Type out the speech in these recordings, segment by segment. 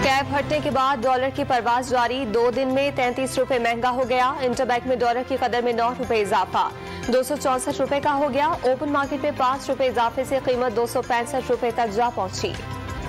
Cab हटने के बाद डॉलर की परवाज जारी, 2 दिन में 33 रुपए महंगा हो गया। इंटरबैंक में डॉलर की कदर में 9 रुपए इजाफा, 264 रुपए का हो गया। ओपन मार्केट में 5 रुपए इजाफे से कीमत 265 रुपए तक जा पहुंची।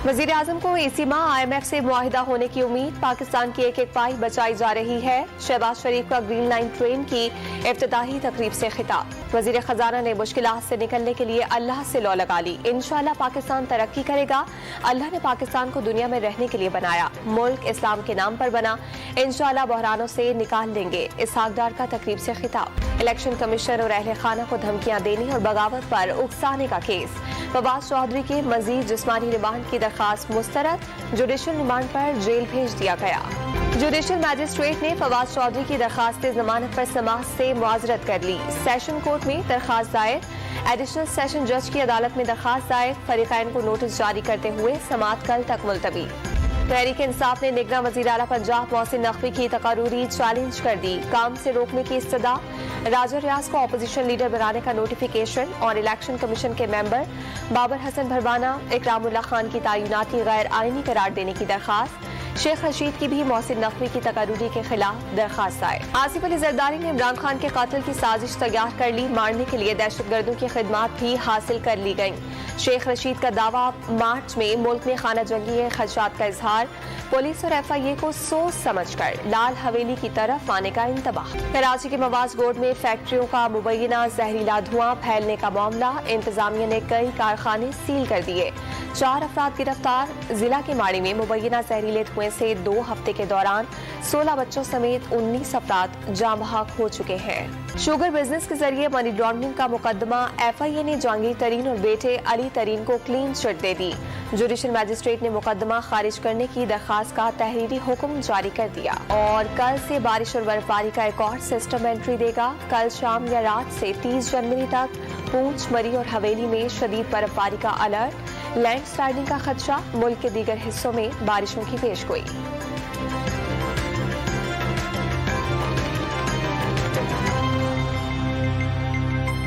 वजीर आजम को इसी माह IMF से मुआहिदा होने की उम्मीद, पाकिस्तान की एक एक पाई बचाई जा रही है। शहबाज शरीफ का ग्रीन लाइन ट्रेन की इफ्तिताही तकरीब से खिताब। वजीर खजाना ने मुश्किलात से निकलने के लिए अल्लाह से लौ लगा ली। इंशाअल्लाह पाकिस्तान तरक्की करेगा। अल्लाह ने पाकिस्तान को दुनिया में रहने के लिए बनाया, मुल्क इस्लाम के नाम पर बना। इंशाअल्लाह बहरानों से निकाल लेंगे। इसहाक डार का तकरीब से खिताब। इलेक्शन कमीशन और अहले खाना को धमकियां देने और बगावत पर उकसाने का केस। फवाद चौधरी के मजीद जिस्मानी रिमांड की दरखास्त मुस्तरद, जुडिशल रिमांड पर जेल भेज दिया गया। जुडिशल मैजिस्ट्रेट ने फवाद चौधरी की दरखास्त जमानत पर समाअत से मुआजरत कर ली। सेशन कोर्ट में दरखास्त दायर, एडिशनल सेशन जज की अदालत में दरखास्त दायर। फरीकैन को नोटिस जारी करते हुए समाअत कल तक मुलतवी। तहरीक इंसाफ ने निगरां वज़ीर आला पंजाब मोहसिन नकवी की तकारूरी चैलेंज कर दी। काम से रोकने की इस्तदा, राजा रियाज को अपोजिशन लीडर बनाने का नोटिफिकेशन और इलेक्शन कमीशन के मेंबर बाबर हसन भरवाना, इकरामुल्लाह खान की तैनाती गैर आईनी करार देने की दरखास्त। शेख रशीद की भी मोहसिन नकवी की तकारूरी के खिलाफ दरखास्त आए। आसिफ अली जरदारी ने इमरान खान के कातिल की साजिश तैयार कर ली। मारने के लिए दहशतगर्दों की खिदमात भी हासिल कर ली गयी। शेख रशीद का दावा, मार्च में मुल्क में खाना जंगी खदशात का इजहार। पुलिस और FIA को सोच समझ कर लाल हवेली की तरफ आने का इंतबाह। कराची के मवाज गोड में फैक्ट्रियों का मुबैना जहरीला धुआं फैलने का मामला। इंतजामिया ने कई कारखाने सील कर दिए। 4 अफराद गिरफ्तार। जिला के माड़ी में मुबैना जहरीले धुएं से 2 हफ्ते के दौरान 16 बच्चों समेत 19 अफराद जाँ बहक हो चुके हैं। शुगर बिजनेस के जरिए मनी लॉन्ड्रिंग का मुकदमा, FIA ने जहांगीर तरीन और बेटे अली तरीन को क्लीन चिट दे दी। जुडिशल मैजिस्ट्रेट ने मुकदमा खारिज करने की दरखास्त का तहरीरी हुक्म जारी कर दिया। और कल से बारिश और बर्फबारी का एक और सिस्टम एंट्री देगा। कल शाम या रात से 30 जनवरी तक पूंछ, मरी और हवेली में शदीद बर्फबारी का अलर्ट। लैंड स्लाइडिंग का खदशा, मुल्क के दीगर हिस्सों में बारिशों की पेशगोई।